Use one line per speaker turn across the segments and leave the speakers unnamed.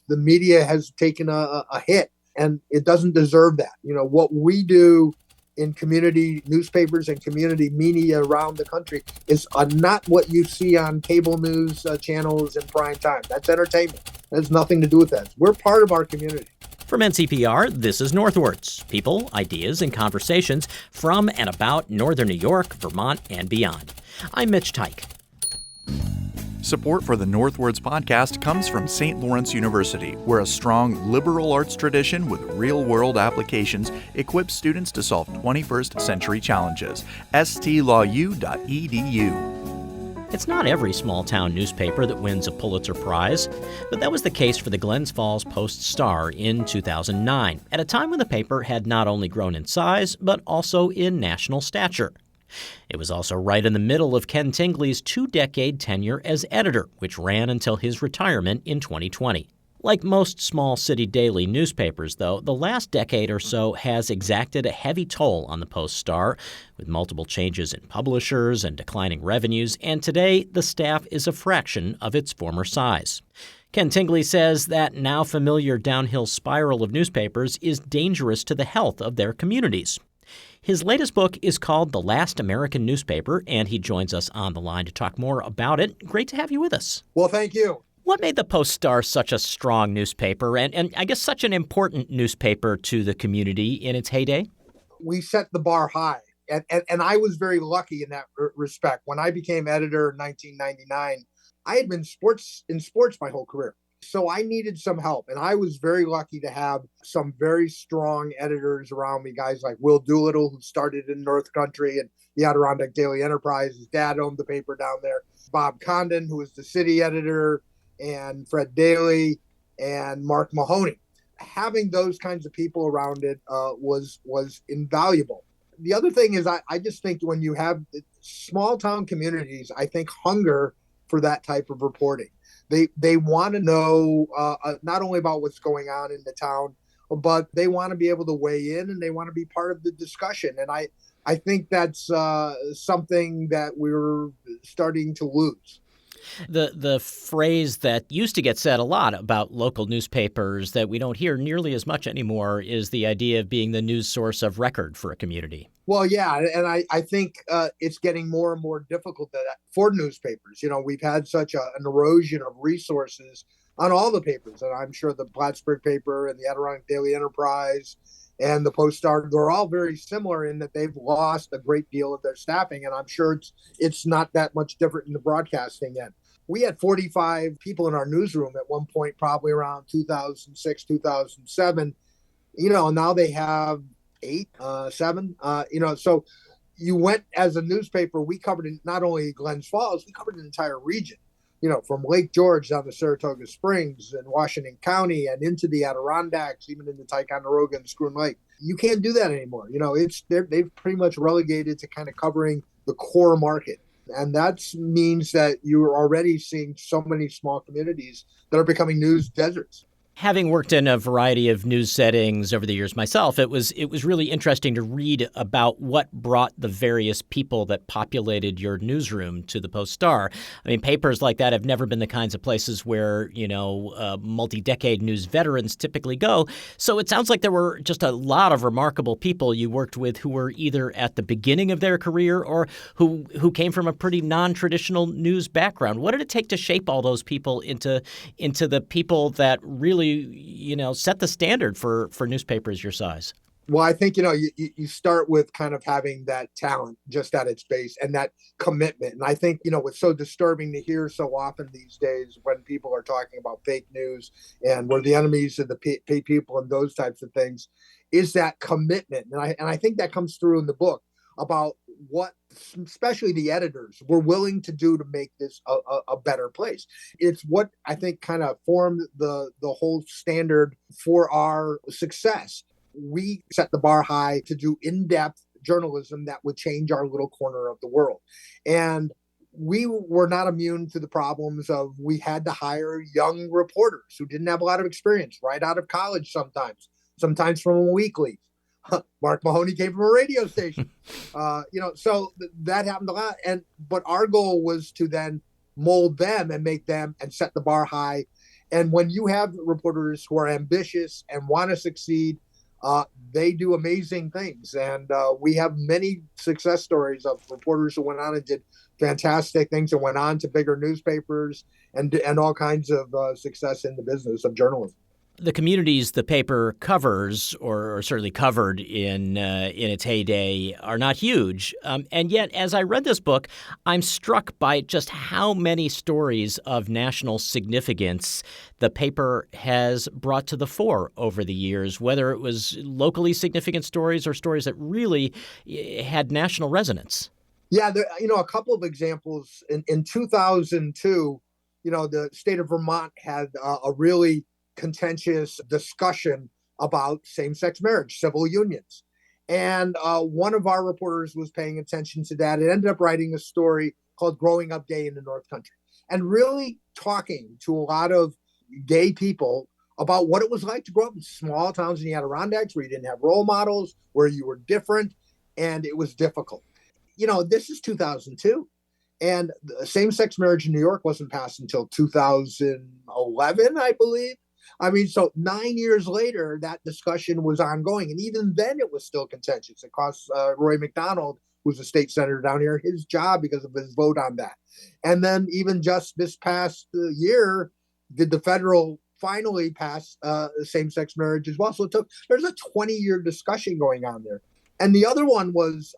the media has taken a hit, and it doesn't deserve that. What we do in community newspapers and community media around the country is not what you see on cable news channels in prime time. That's entertainment. That has nothing to do with that. We're part of our community.
From NCPR, this is Northwards. People, ideas, and conversations from and about Northern New York, Vermont, and beyond. I'm Mitch Teich.
Support for the Northwards podcast comes from St. Lawrence University, where a strong liberal arts tradition with real-world applications equips students to solve 21st century challenges. stlawU.edu.
It's not every small-town newspaper that wins a Pulitzer Prize, but that was the case for the Glens Falls Post-Star in 2009, at a time when the paper had not only grown in size, but also in national stature. It was also right in the middle of Ken Tingley's 2-decade tenure as editor, which ran until his retirement in 2020. Like most small city daily newspapers, though, the last decade or so has exacted a heavy toll on the Post-Star, with multiple changes in publishers and declining revenues, and today the staff is a fraction of its former size. Ken Tingley says that now familiar downhill spiral of newspapers is dangerous to the health of their communities. His latest book is called The Last American Newspaper, and he joins us on the line to talk more about it. Great to have you with us.
Well, thank you.
What made the Post-Star such a strong newspaper and I guess such an important newspaper to the community in its heyday?
We set the bar high, and I was very lucky in that respect. When I became editor in 1999, I had been in sports my whole career. So I needed some help, and I was very lucky to have some very strong editors around me, guys like Will Doolittle, who started in North Country and the Adirondack Daily Enterprise. His dad owned the paper down there. Bob Condon, who was the city editor, and Fred Daly, and Mark Mahoney. Having those kinds of people around it was invaluable. The other thing is I just think when you have small town communities, I think hunger for that type of reporting. They want to know not only about what's going on in the town, but they want to be able to weigh in and they want to be part of the discussion. And I think that's something that we're starting to lose.
The phrase that used to get said a lot about local newspapers that we don't hear nearly as much anymore is the idea of being the news source of record for a community.
Well, yeah, and I think it's getting more and more difficult for newspapers. We've had such an erosion of resources on all the papers, and I'm sure the Plattsburgh paper and the Adirondack Daily Enterprise and the Post-Star, they're all very similar in that they've lost a great deal of their staffing, and I'm sure it's not that much different in the broadcasting end. We had 45 people in our newsroom at one point, probably around 2006, 2007. And now they have 8, 7. So you went as a newspaper. We covered not only Glens Falls, we covered an entire region. From Lake George down to Saratoga Springs and Washington County and into the Adirondacks, even into Ticonderoga and Schroon Lake. You can't do that anymore. They've pretty much relegated to kind of covering the core market. And that means that you're already seeing so many small communities that are becoming news deserts.
Having worked in a variety of news settings over the years myself, it was really interesting to read about what brought the various people that populated your newsroom to the Post-Star. I mean, papers like that have never been the kinds of places where, multi-decade news veterans typically go. So it sounds like there were just a lot of remarkable people you worked with who were either at the beginning of their career or who came from a pretty non-traditional news background. What did it take to shape all those people into the people that really set the standard for newspapers your size?
Well, I think, you start with kind of having that talent just at its base and that commitment. And I think, what's so disturbing to hear so often these days when people are talking about fake news and we're the enemies of the people and those types of things is that commitment. And I think that comes through in the book about what especially the editors were willing to do to make this a better place. It's what I think kind of formed the whole standard for our success. We set the bar high to do in-depth journalism that would change our little corner of the world. And we were not immune to the problems of we had to hire young reporters who didn't have a lot of experience right out of college sometimes from a weekly. Mark Mahoney came from a radio station, so that happened a lot. But our goal was to then mold them and make them and set the bar high And when you have reporters who are ambitious and want to succeed, they do amazing things. And we have many success stories of reporters who went on and did fantastic things and went on to bigger newspapers and all kinds of success in the business of journalism.
The communities the paper covers, or certainly covered in its heyday, are not huge. And yet, as I read this book, I'm struck by just how many stories of national significance the paper has brought to the fore over the years, whether it was locally significant stories or stories that really had national resonance.
Yeah, a couple of examples. In 2002, the state of Vermont had a really contentious discussion about same-sex marriage, civil unions. And one of our reporters was paying attention to that. It ended up writing a story called Growing Up Gay in the North Country and really talking to a lot of gay people about what it was like to grow up in small towns in the Adirondacks where you didn't have role models, where you were different, and it was difficult. This is 2002. And same-sex marriage in New York wasn't passed until 2011, I believe. So 9 years later, that discussion was ongoing. And even then, it was still contentious. It cost Roy McDonald, who's a state senator down here, his job because of his vote on that. And then even just this past year, did the federal finally pass same-sex marriage as well. So there's a 20-year discussion going on there. And the other one was,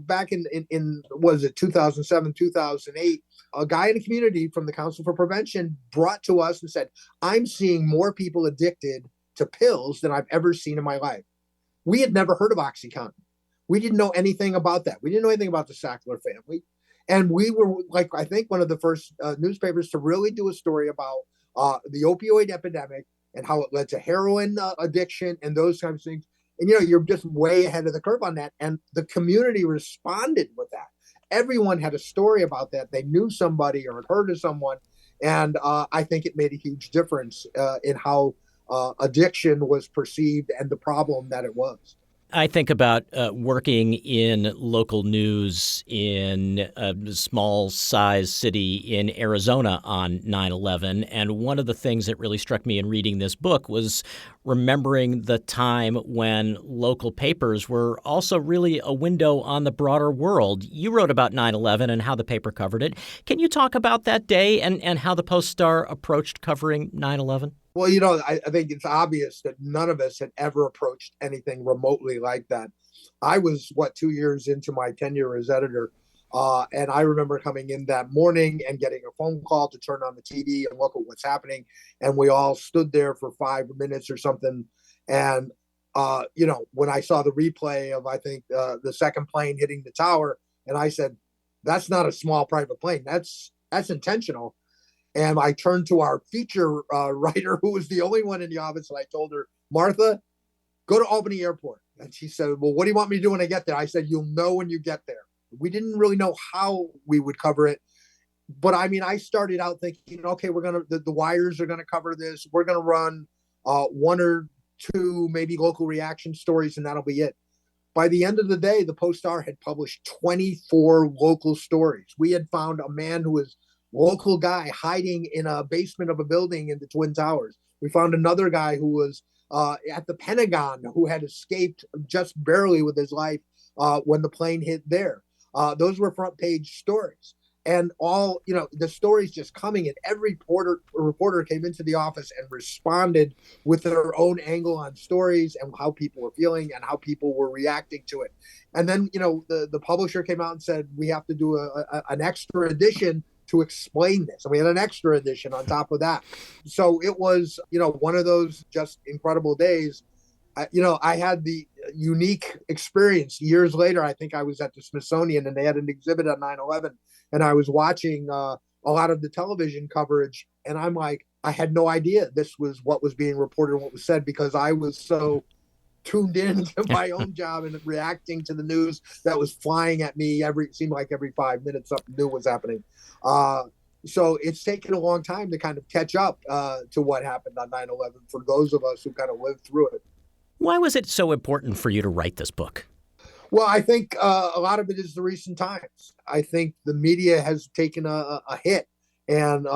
back in was it 2007, 2008, a guy in the community from the Council for Prevention brought to us and said, I'm seeing more people addicted to pills than I've ever seen in my life. We had never heard of OxyContin. We didn't know anything about that. We didn't know anything about the Sackler family. And we were, I think, one of the first newspapers to really do a story about the opioid epidemic and how it led to heroin addiction and those kinds of things. And, you're just way ahead of the curve on that. And the community responded with that. Everyone had a story about that. They knew somebody or had heard of someone. And I think it made a huge difference in how addiction was perceived and the problem that it was.
I think about working in local news in a small-sized city in Arizona on 9/11, and one of the things that really struck me in reading this book was remembering the time when local papers were also really a window on the broader world. You wrote about 9/11 and how the paper covered it. Can you talk about that day and how the Post-Star approached covering 9/11?
Well, I think it's obvious that none of us had ever approached anything remotely like that. I was, 2 years into my tenure as editor, and I remember coming in that morning and getting a phone call to turn on the TV and look at what's happening. And we all stood there for 5 minutes or something. And, when I saw the replay of, I think, the second plane hitting the tower, and I said, that's not a small private plane. That's intentional. And I turned to our feature writer, who was the only one in the office, and I told her, Martha, go to Albany Airport. And she said, well, what do you want me to do when I get there? I said, you'll know when you get there. We didn't really know how we would cover it. But I started out thinking, okay, the wires are going to cover this. We're going to run one or two, maybe local reaction stories, and that'll be it. By the end of the day, the Post-Star had published 24 local stories. We had found a man who was local guy hiding in a basement of a building in the Twin Towers. We found another guy who was at the Pentagon who had escaped just barely with his life when the plane hit there. Those were front page stories. And all, the stories just coming in. Every reporter came into the office and responded with their own angle on stories and how people were feeling and how people were reacting to it. And then, the publisher came out and said, we have to do an extra edition to explain this. And we had an extra edition on top of that. So it was, one of those just incredible days. I had the unique experience years later. I think I was at the Smithsonian and they had an exhibit on 9/11 and I was watching a lot of the television coverage. And I'm like, I had no idea this was what was being reported and what was said because I was so tuned in to my own job and reacting to the news that was flying at me it seemed like every 5 minutes something new was happening. So it's taken a long time to kind of catch up to what happened on 9/11 for those of us who kind of lived through it.
Why was it so important for you to write this book?
Well, I think a lot of it is the recent times. I think the media has taken a hit and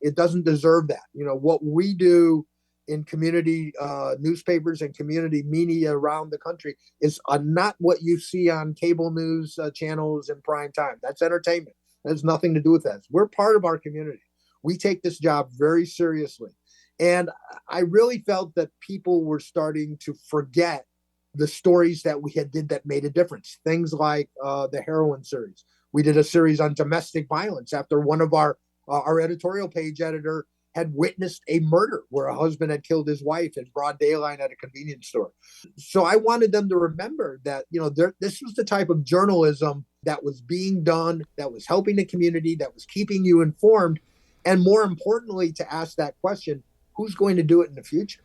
it doesn't deserve that. What we do in community newspapers and community media around the country is not what you see on cable news channels in prime time. That's entertainment. It has nothing to do with that. We're part of our community. We take this job very seriously. And I really felt that people were starting to forget the stories that we did that made a difference. Things like the heroin series. We did a series on domestic violence after one of our editorial page editor had witnessed a murder where a husband had killed his wife in broad daylight at a convenience store. So I wanted them to remember that, this was the type of journalism that was being done, that was helping the community, that was keeping you informed. And more importantly, to ask that question, who's going to do it in the future?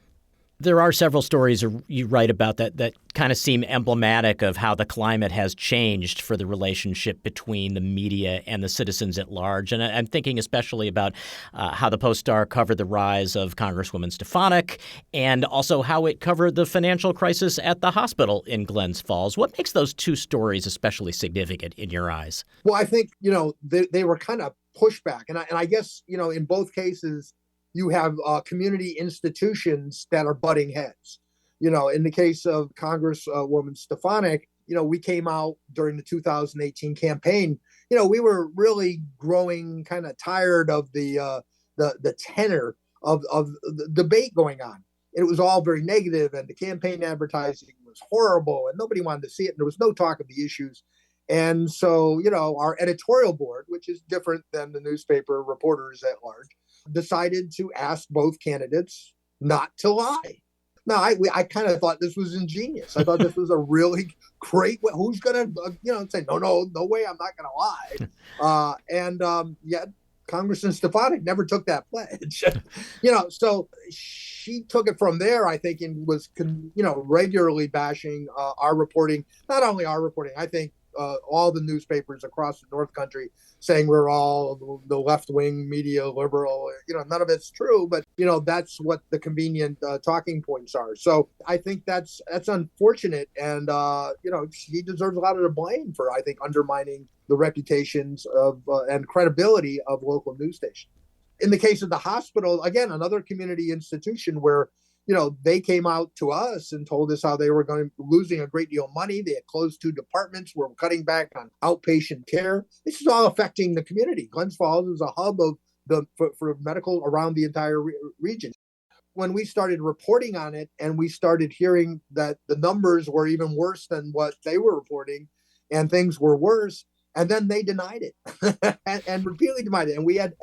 There are several stories you write about that kind of seem emblematic of how the climate has changed for the relationship between the media and the citizens at large. And I'm thinking especially about how the Post-Star covered the rise of Congresswoman Stefanik and also how it covered the financial crisis at the hospital in Glens Falls. What makes those two stories especially significant in your eyes?
Well, I think, they were kind of pushback. And I guess, in both cases, you have community institutions that are butting heads. In the case of Congresswoman Stefanik, we came out during the 2018 campaign. We were really growing kind of tired of the tenor of the debate going on. It was all very negative, and the campaign advertising was horrible, and nobody wanted to see it. And there was no talk of the issues. And so, our editorial board, which is different than the newspaper reporters at large, decided to ask both candidates not to lie. Now, I kind of thought this was ingenious. I thought this was a really great way. Who's going to, say, no way, I'm not going to lie. Yet Congressman Stefanik never took that pledge. So she took it from there, I think, and was, regularly bashing our reporting, not only our reporting, I think, all the newspapers across the North Country, saying we're all the left-wing media liberal. None of it's true, but that's what the convenient talking points are. So I think that's unfortunate, and she deserves a lot of the blame for, I think, undermining the reputations of and credibility of local news stations. In the case of the hospital, again, another community institution where they came out to us and told us how they were losing a great deal of money. They had closed 2 departments, were cutting back on outpatient care. This is all affecting the community. Glens Falls is a hub of for medical around the entire region. When we started reporting on it and we started hearing that the numbers were even worse than what they were reporting and things were worse, and then they denied it and repeatedly denied it. And we had,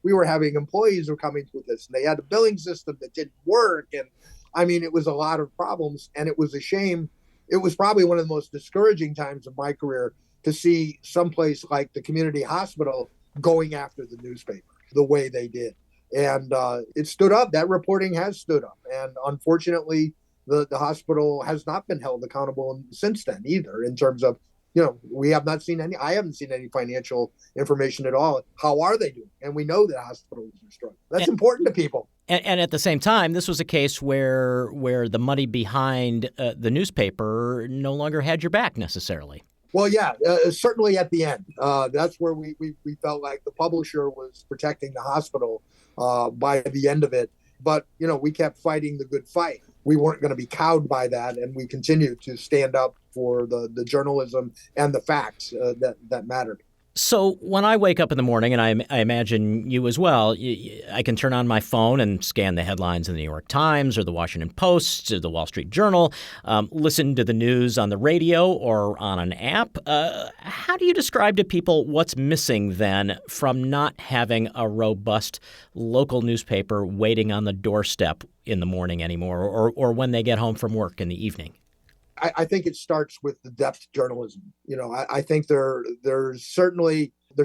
we were having employees who were coming with this, and they had a billing system that didn't work. And I mean, it was a lot of problems, and it was a shame. It was probably one of the most discouraging times of my career to see someplace like the community hospital going after the newspaper the way they did. And it stood up. That reporting has stood up. And unfortunately, the hospital has not been held accountable since then either, in terms of, we have not seen I haven't seen any financial information at all. How are they doing? And we know that hospitals are struggling. That's important to people.
And at the same time, this was a case where the money behind the newspaper no longer had your back necessarily.
Well, yeah, certainly at the end. That's where we felt like the publisher was protecting the hospital by the end of it. But, we kept fighting the good fight. We weren't going to be cowed by that, and we continued to stand up for the journalism and the facts that mattered.
So when I wake up in the morning, and I imagine you as well, I can turn on my phone and scan the headlines in the New York Times or the Washington Post or the Wall Street Journal, listen to the news on the radio or on an app. How do you describe to people what's missing then from not having a robust local newspaper waiting on the doorstep in the morning anymore, or when they get home from work in the evening?
I think it starts with the depth journalism. I think there's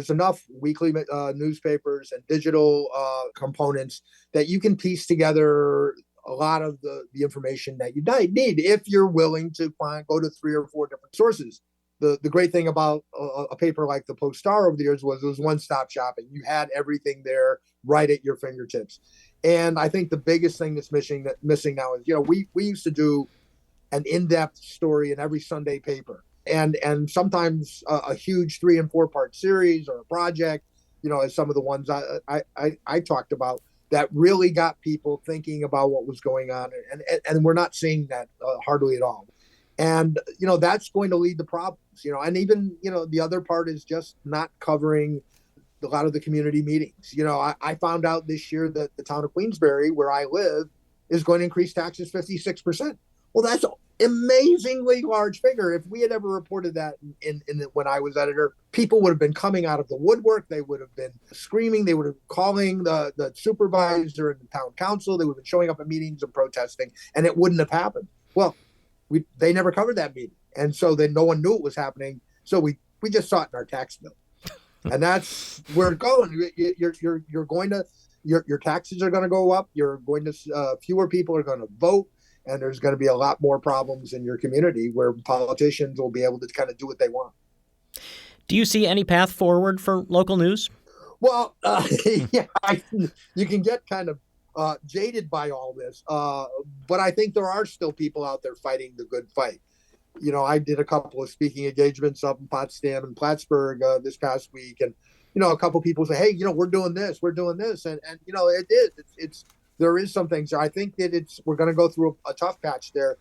enough weekly newspapers and digital components that you can piece together a lot of the information that you need if you're willing to go to 3 or 4 different sources. The great thing about a paper like the Post-Star over the years was it was one-stop shopping. You had everything there right at your fingertips. And I think the biggest thing that's missing now is, we used to do an in-depth story in every Sunday paper, and sometimes a huge 3 and 4 part series or a project. as some of the ones I talked about that really got people thinking about what was going on. And we're not seeing that hardly at all. And, that's going to lead to problems, and even, the other part is just not covering a lot of the community meetings. I found out this year that the town of Queensbury, where I live, is going to increase taxes 56%. Well, that's an amazingly large figure. If we had ever reported that when I was editor, people would have been coming out of the woodwork. They would have been screaming. They would have been calling the supervisor and the town council. They would have been showing up at meetings and protesting, and it wouldn't have happened. Well, they never covered that meeting. And so then no one knew it was happening. So we just saw it in our tax bill. And that's where it's going. You're going to, your taxes are going to go up. You're going to, fewer people are going to vote. And there's going to be a lot more problems in your community where politicians will be able to kind of do what they want.
Do you see any path forward for local news?
Well, yeah, you can get kind of jaded by all this. But I think there are still people out there fighting the good fight. I did a couple of speaking engagements up in Potsdam and Plattsburgh this past week. And, a couple of people say, hey, we're doing this. And there is some things. I think that we're going to go through a tough patch there.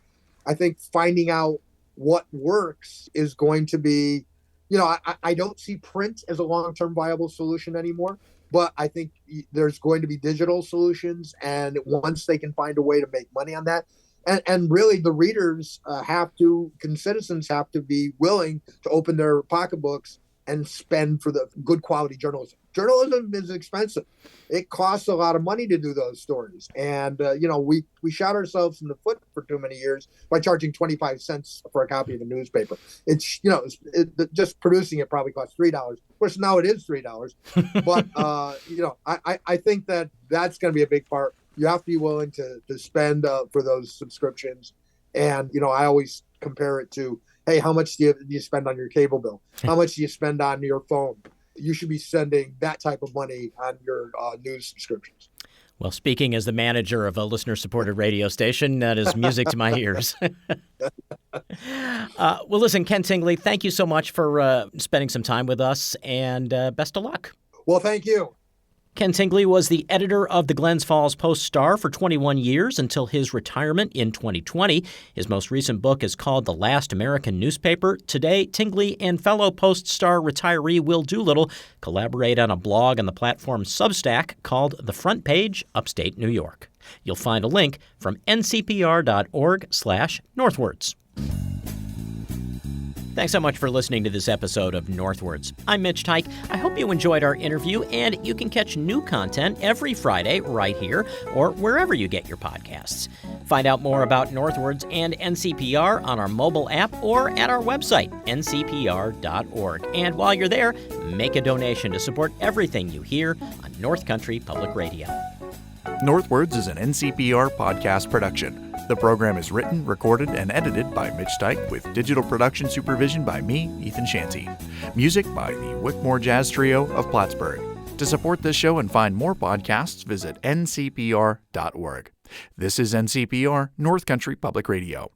I think finding out what works is going to be, I don't see print as a long-term viable solution anymore, but I think there's going to be digital solutions. And once they can find a way to make money on that, and really the readers citizens have to be willing to open their pocketbooks and spend for the good quality journalism. Journalism is expensive. It costs a lot of money to do those stories. And, we shot ourselves in the foot for too many years by charging 25 cents for a copy of a newspaper. It's, just producing it probably costs $3. Of course, now it is $3. But, I think that's going to be a big part. You have to be willing to spend for those subscriptions. And, I always compare it to, hey, how much do you spend on your cable bill? How much do you spend on your phone? You should be spending that type of money on your news subscriptions.
Well, speaking as the manager of a listener-supported radio station, that is music to my ears. Well, listen, Ken Tingley, thank you so much for spending some time with us, and best of luck.
Well, thank you.
Ken Tingley was the editor of the Glens Falls Post-Star for 21 years until his retirement in 2020. His most recent book is called The Last American Newspaper. Today, Tingley and fellow Post-Star retiree Will Doolittle collaborate on a blog on the platform Substack called The Front Page, Upstate New York. You'll find a link from ncpr.org/northwards. Thanks so much for listening to this episode of Northwards. I'm Mitch Teich. I hope you enjoyed our interview, and you can catch new content every Friday right here or wherever you get your podcasts. Find out more about Northwards and NCPR on our mobile app or at our website, ncpr.org. And while you're there, make a donation to support everything you hear on North Country Public Radio.
Northwards is an NCPR podcast production. The program is written, recorded, and edited by Mitch Teich with digital production supervision by me, Ethan Shanty. Music by the Wickmore Jazz Trio of Plattsburgh. To support this show and find more podcasts, visit ncpr.org. This is NCPR, North Country Public Radio.